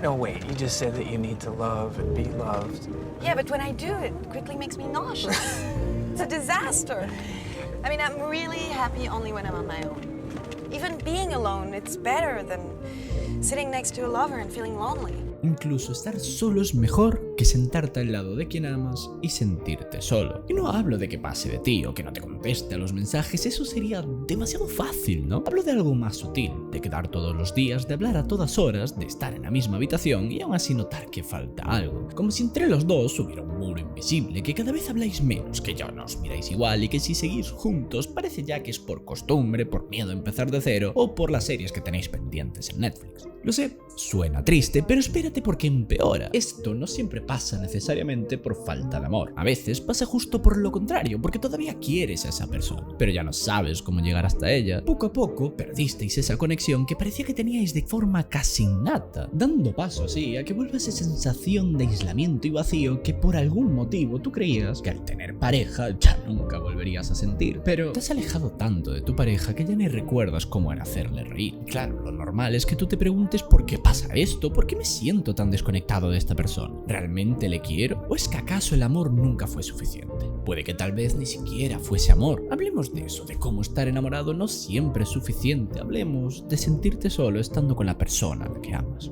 No, wait, you just said that you need to love and be loved. Yeah, but when I do, it quickly makes me nauseous. It's a disaster. I mean, I'm really happy only when I'm on my own. Even being alone, it's better than sitting next to a lover and feeling lonely. Incluso estar solo es mejor que sentarte al lado de quien amas y sentirte solo. Y no hablo de que pase de ti o que no te conteste a los mensajes, eso sería demasiado fácil, ¿no? Hablo de algo más sutil, de quedar todos los días, de hablar a todas horas, de estar en la misma habitación y aún así notar que falta algo. Como si entre los dos hubiera un muro invisible, que cada vez habláis menos, que ya no os miráis igual y que si seguís juntos parece ya que es por costumbre, por miedo a empezar de cero o por las series que tenéis pendientes en Netflix. Lo sé, suena triste, pero espérate porque empeora. Esto no siempre pasa necesariamente por falta de amor. A veces pasa justo por lo contrario, porque todavía quieres a esa persona, pero ya no sabes cómo llegar hasta ella. Poco a poco perdisteis esa conexión que parecía que teníais de forma casi innata, dando paso así a que vuelva esa sensación de aislamiento y vacío que por algún motivo tú creías que al tener pareja ya nunca volverías a sentir. Pero te has alejado tanto de tu pareja que ya ni recuerdas cómo era hacerle reír. Y claro, lo normal es que tú te preguntes ¿por qué pasa esto? ¿Por qué me siento tan desconectado de esta persona? ¿Realmente le quiero? ¿O es que acaso el amor nunca fue suficiente? Puede que tal vez ni siquiera fuese amor. Hablemos de eso, de cómo estar enamorado no siempre es suficiente. Hablemos de sentirte solo estando con la persona a la que amas.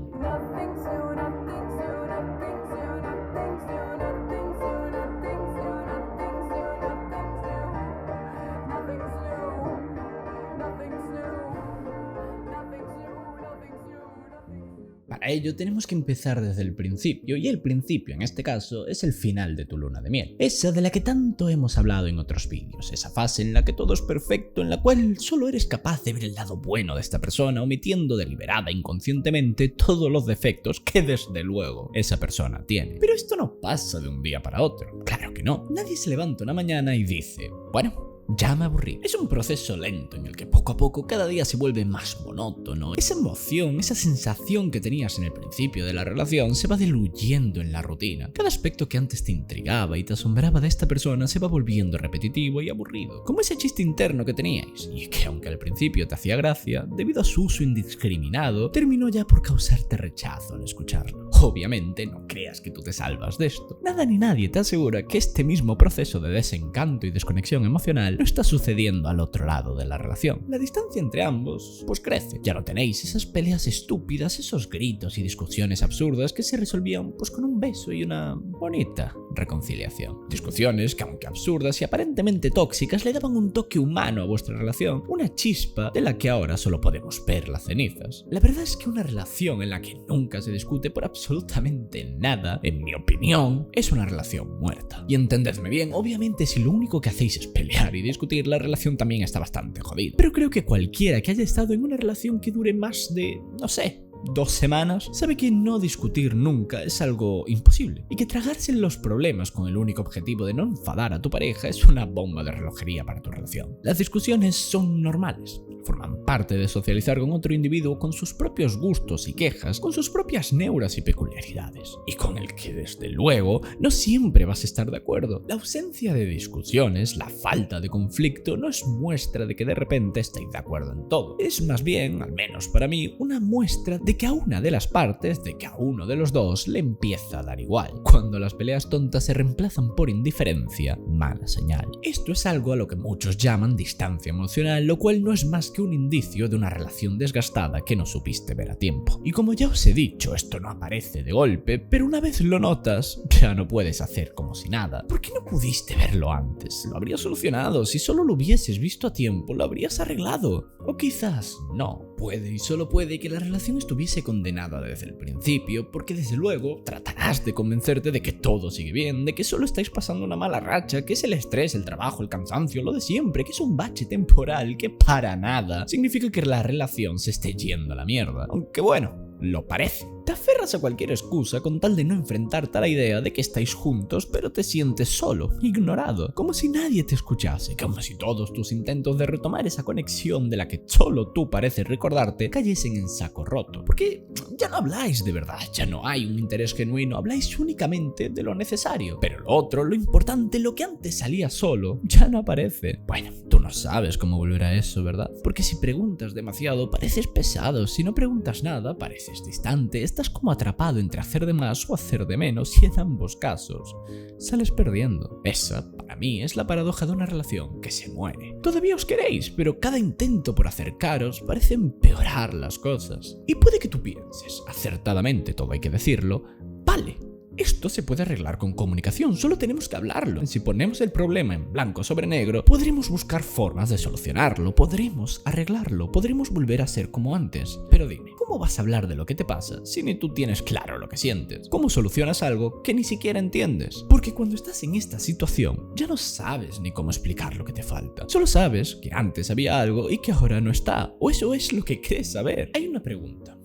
Para ello tenemos que empezar desde el principio, y el principio en este caso es el final de tu luna de miel. Esa de la que tanto hemos hablado en otros vídeos, esa fase en la que todo es perfecto, en la cual solo eres capaz de ver el lado bueno de esta persona, omitiendo deliberada e inconscientemente todos los defectos que desde luego esa persona tiene. Pero esto no pasa de un día para otro, claro que no. Nadie se levanta una mañana y dice, bueno, ya me aburrí. Es un proceso lento en el que poco a poco cada día se vuelve más monótono. Esa emoción, esa sensación que tenías en el principio de la relación se va diluyendo en la rutina. Cada aspecto que antes te intrigaba y te asombraba de esta persona se va volviendo repetitivo y aburrido. Como ese chiste interno que teníais, y que aunque al principio te hacía gracia, debido a su uso indiscriminado, terminó ya por causarte rechazo al escucharlo. Obviamente no creas que tú te salvas de esto. Nada ni nadie te asegura que este mismo proceso de desencanto y desconexión emocional no está sucediendo al otro lado de la relación. La distancia entre ambos pues crece. Ya no tenéis esas peleas estúpidas, esos gritos y discusiones absurdas que se resolvían pues con un beso y una bonita reconciliación. Discusiones que, aunque absurdas y aparentemente tóxicas, le daban un toque humano a vuestra relación, una chispa de la que ahora solo podemos ver las cenizas. La verdad es que una relación en la que nunca se discute por absolutamente nada, en mi opinión, es una relación muerta. Y entendedme bien, obviamente si lo único que hacéis es pelear y discutir, la relación también está bastante jodida. Pero creo que cualquiera que haya estado en una relación que dure más de, no sé, 2 semanas, sabe que no discutir nunca es algo imposible, y que tragarse los problemas con el único objetivo de no enfadar a tu pareja es una bomba de relojería para tu relación. Las discusiones son normales, forman parte de socializar con otro individuo con sus propios gustos y quejas, con sus propias neuras y peculiaridades, y con el que desde luego no siempre vas a estar de acuerdo. La ausencia de discusiones, la falta de conflicto, no es muestra de que de repente estáis de acuerdo en todo. Es más bien, al menos para mí, una muestra de que a una de las partes, de que a uno de los dos le empieza a dar igual. Cuando las peleas tontas se reemplazan por indiferencia, mala señal. Esto es algo a lo que muchos llaman distancia emocional, lo cual no es más que un indicio de una relación desgastada que no supiste ver a tiempo. Y como ya os he dicho, esto no aparece de golpe, pero una vez lo notas, ya no puedes hacer como si nada. ¿Por qué no pudiste verlo antes? Lo habrías solucionado. Si solo lo hubieses visto a tiempo, lo habrías arreglado. O quizás no. Puede y solo puede que la relación estuviese condenada desde el principio, porque desde luego tratarás de convencerte de que todo sigue bien, de que solo estáis pasando una mala racha, que es el estrés, el trabajo, el cansancio, lo de siempre, que es un bache temporal que para nada significa que la relación se esté yendo a la mierda. Aunque bueno, lo parece. Te aferras a cualquier excusa con tal de no enfrentarte a la idea de que estáis juntos, pero te sientes solo, ignorado, como si nadie te escuchase, como si todos tus intentos de retomar esa conexión de la que solo tú pareces recordarte cayesen en saco roto. Porque ya no habláis de verdad, ya no hay un interés genuino, habláis únicamente de lo necesario. Pero lo otro, lo importante, lo que antes salía solo, ya no aparece. Bueno, tú no no sabes cómo volver a eso, ¿verdad? Porque si preguntas demasiado, pareces pesado. Si no preguntas nada, pareces distante. Estás como atrapado entre hacer de más o hacer de menos, y en ambos casos sales perdiendo. Esa, para mí, es la paradoja de una relación que se muere. Todavía os queréis, pero cada intento por acercaros parece empeorar las cosas. Y puede que tú pienses, acertadamente, todo hay que decirlo, vale, esto se puede arreglar con comunicación, solo tenemos que hablarlo. Si ponemos el problema en blanco sobre negro, podremos buscar formas de solucionarlo, podremos arreglarlo, podremos volver a ser como antes. Pero dime, ¿cómo vas a hablar de lo que te pasa si ni tú tienes claro lo que sientes? ¿Cómo solucionas algo que ni siquiera entiendes? Porque cuando estás en esta situación, ya no sabes ni cómo explicar lo que te falta. Solo sabes que antes había algo y que ahora no está, o eso es lo que crees saber. Hay una pregunta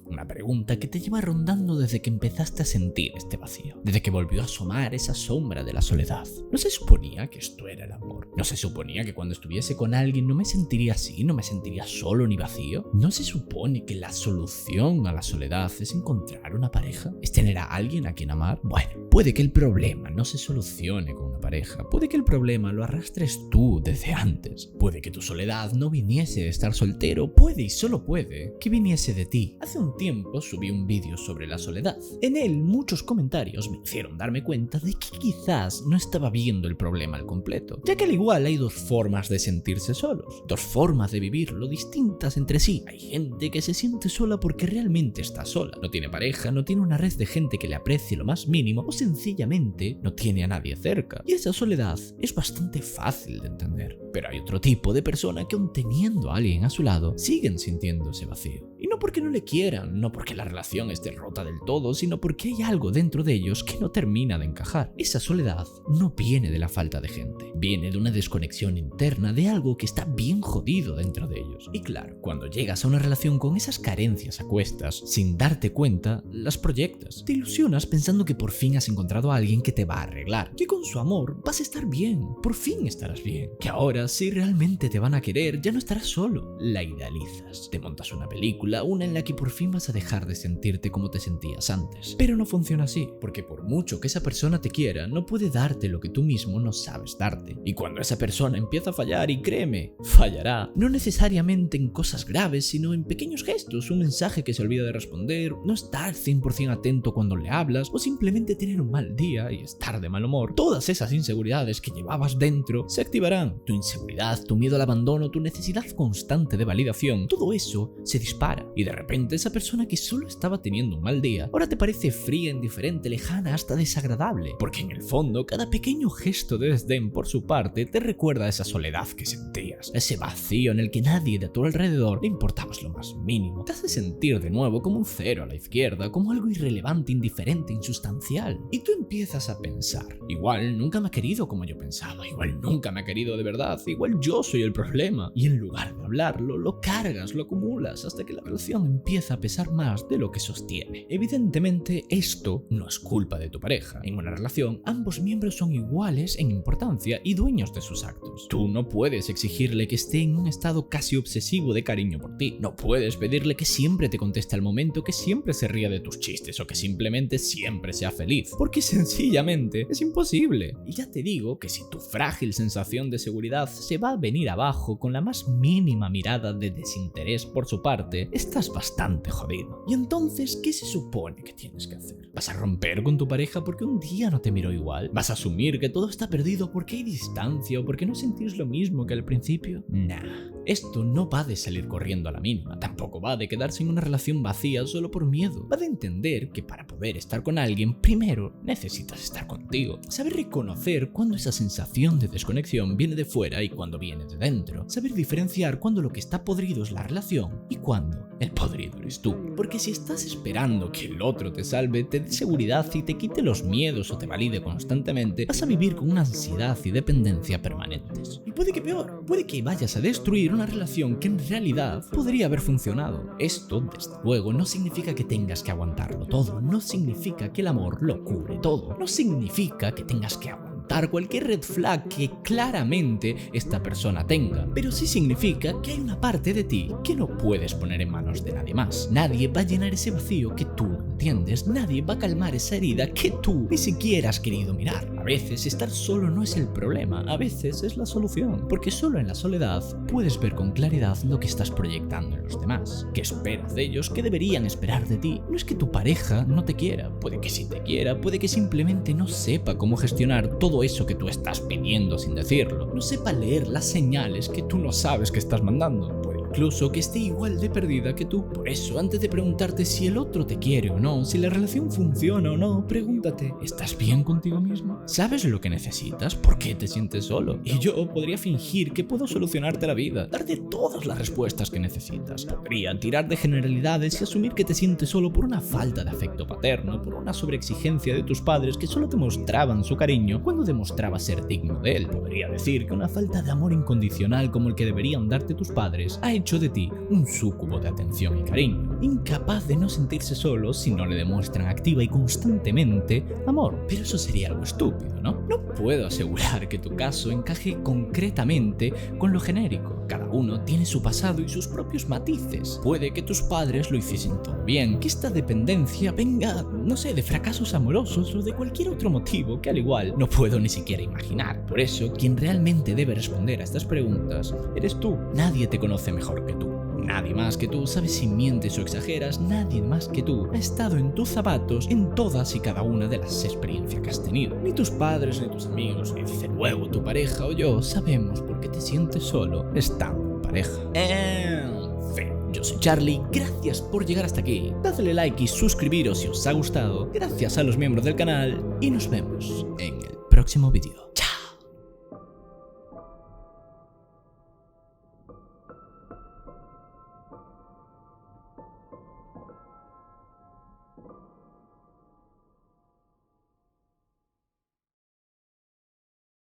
que te lleva rondando desde que empezaste a sentir este vacío, desde que volvió a asomar esa sombra de la soledad. ¿No se suponía que esto era el amor? ¿No se suponía que cuando estuviese con alguien no me sentiría así, no me sentiría solo ni vacío? ¿No se supone que la solución a la soledad es encontrar una pareja? ¿Es tener a alguien a quien amar? Bueno, puede que el problema no se solucione con una pareja, puede que el problema lo arrastres tú desde antes, puede que tu soledad no viniese de estar soltero, puede y solo puede que viniese de ti. Hace un tiempo subí un vídeo sobre la soledad. En él muchos comentarios me hicieron darme cuenta de que quizás no estaba viendo el problema al completo, ya que al igual hay dos formas de sentirse solos, dos formas de vivirlo distintas entre sí. Hay gente que se siente sola porque realmente está sola, no tiene pareja, no tiene una red de gente que le aprecie lo más mínimo o sencillamente no tiene a nadie cerca. Y esa soledad es bastante fácil de entender. Pero hay otro tipo de persona que aun teniendo a alguien a su lado, siguen sintiéndose vacío. Y no porque no le quieran, no porque la relación esté rota del todo, sino porque hay algo dentro de ellos que no termina de encajar. Esa soledad no viene de la falta de gente, viene de una desconexión interna, de algo que está bien jodido dentro de ellos. Y claro, cuando llegas a una relación con esas carencias a cuestas, sin darte cuenta, las proyectas. Te ilusionas pensando que por fin has encontrado a alguien que te va a arreglar, que con su amor vas a estar bien, por fin estarás bien, que ahora si realmente te van a querer ya no estarás solo. La idealizas, te montas una película, una en la que por fin vas a dejar de sentirte como te sentías antes. Pero no funciona así, porque por mucho que esa persona te quiera, no puede darte lo que tú mismo no sabes darte. Y cuando esa persona empieza a fallar, y créeme, fallará, no necesariamente en cosas graves, sino en pequeños gestos, un mensaje que se olvida de responder, no estar 100% atento cuando le hablas, o simplemente tener un mal día y estar de mal humor, todas esas inseguridades que llevabas dentro se activarán. Tu inseguridad, tu miedo al abandono, tu necesidad constante de validación, todo eso se dispara. Y de repente esa persona que solo estaba teniendo un mal día, ahora te parece fría, indiferente, lejana, hasta desagradable. Porque en el fondo, cada pequeño gesto de desdén por su parte te recuerda a esa soledad que sentías, a ese vacío en el que nadie de a tu alrededor le importabas lo más mínimo. Te hace sentir de nuevo como un cero a la izquierda, como algo irrelevante, indiferente, insustancial. Y tú empiezas a pensar, igual nunca me ha querido como yo pensaba, igual nunca me ha querido de verdad, igual yo soy el problema. Y en lugar de hablarlo, lo cargas, lo acumulas, hasta que la relación empieza a pesar más de lo que sostiene. Evidentemente, esto no es culpa de tu pareja. En una relación, ambos miembros son iguales en importancia y dueños de sus actos. Tú no puedes exigirle que esté en un estado casi obsesivo de cariño por ti. No puedes pedirle que siempre te conteste al momento, que siempre se ría de tus chistes o que simplemente siempre sea feliz, porque sencillamente es imposible. Y ya te digo que si tu frágil sensación de seguridad se va a venir abajo con la más mínima mirada de desinterés por su parte, estás bastante jodido. Y entonces, ¿qué se supone que tienes que hacer? ¿Vas a romper con tu pareja porque un día no te miró igual? ¿Vas a asumir que todo está perdido porque hay distancia o porque no sentís lo mismo que al principio? Nah. Esto no va de salir corriendo a la mínima, tampoco va de quedarse en una relación vacía solo por miedo. Va de entender que para poder estar con alguien, primero necesitas estar contigo. Saber reconocer cuando esa sensación de desconexión viene de fuera y cuando viene de dentro. Saber diferenciar cuando lo que está podrido es la relación y cuando el podrido eres tú. Porque si estás esperando que el otro te salve, te dé seguridad y te quite los miedos o te valide constantemente, vas a vivir con una ansiedad y dependencia permanentes. Y puede que peor, puede que vayas a destruir una relación que en realidad podría haber funcionado. Esto, desde luego, no significa que tengas que aguantarlo todo, no significa que el amor lo cubre todo, no significa que tengas que aguantar cualquier red flag que claramente esta persona tenga, pero sí significa que hay una parte de ti que no puedes poner en manos de nadie más. Nadie va a llenar ese vacío que tú no entiendes, nadie va a calmar esa herida que tú ni siquiera has querido mirar. A veces estar solo no es el problema, a veces es la solución, porque solo en la soledad puedes ver con claridad lo que estás proyectando en los demás. ¿Qué esperas de ellos? ¿Qué deberían esperar de ti? No es que tu pareja no te quiera, puede que sí te quiera, puede que simplemente no sepa cómo gestionar todo eso que tú estás pidiendo sin decirlo, no sepa leer las señales que tú no sabes que estás mandando. Incluso que esté igual de perdida que tú. Por eso, antes de preguntarte si el otro te quiere o no, si la relación funciona o no, pregúntate, ¿estás bien contigo mismo? ¿Sabes lo que necesitas? ¿Por qué te sientes solo? Y yo podría fingir que puedo solucionarte la vida, darte todas las respuestas que necesitas. Podría tirar de generalidades y asumir que te sientes solo por una falta de afecto paterno, por una sobreexigencia de tus padres que solo te mostraban su cariño cuando demostrabas ser digno de él. Podría decir que una falta de amor incondicional como el que deberían darte tus padres ha hecho de ti un súcubo de atención y cariño, incapaz de no sentirse solo si no le demuestran activa y constantemente amor. Pero eso sería algo estúpido, ¿no? No puedo asegurar que tu caso encaje concretamente con lo genérico. Cada uno tiene su pasado y sus propios matices. Puede que tus padres lo hiciesen todo bien, que esta dependencia venga, no sé, de fracasos amorosos o de cualquier otro motivo que al igual no puedo ni siquiera imaginar. Por eso, quien realmente debe responder a estas preguntas eres tú. Nadie te conoce mejor que tú. Nadie más que tú sabe si mientes o exageras, nadie más que tú ha estado en tus zapatos en todas y cada una de las experiencias que has tenido. Ni tus padres, ni tus amigos, ni desde luego tu pareja o yo sabemos por qué te sientes solo estando en pareja. En fin, yo soy Charlie, gracias por llegar hasta aquí. Dadle like y suscribiros si os ha gustado. Gracias a los miembros del canal y nos vemos en el próximo vídeo. Chao.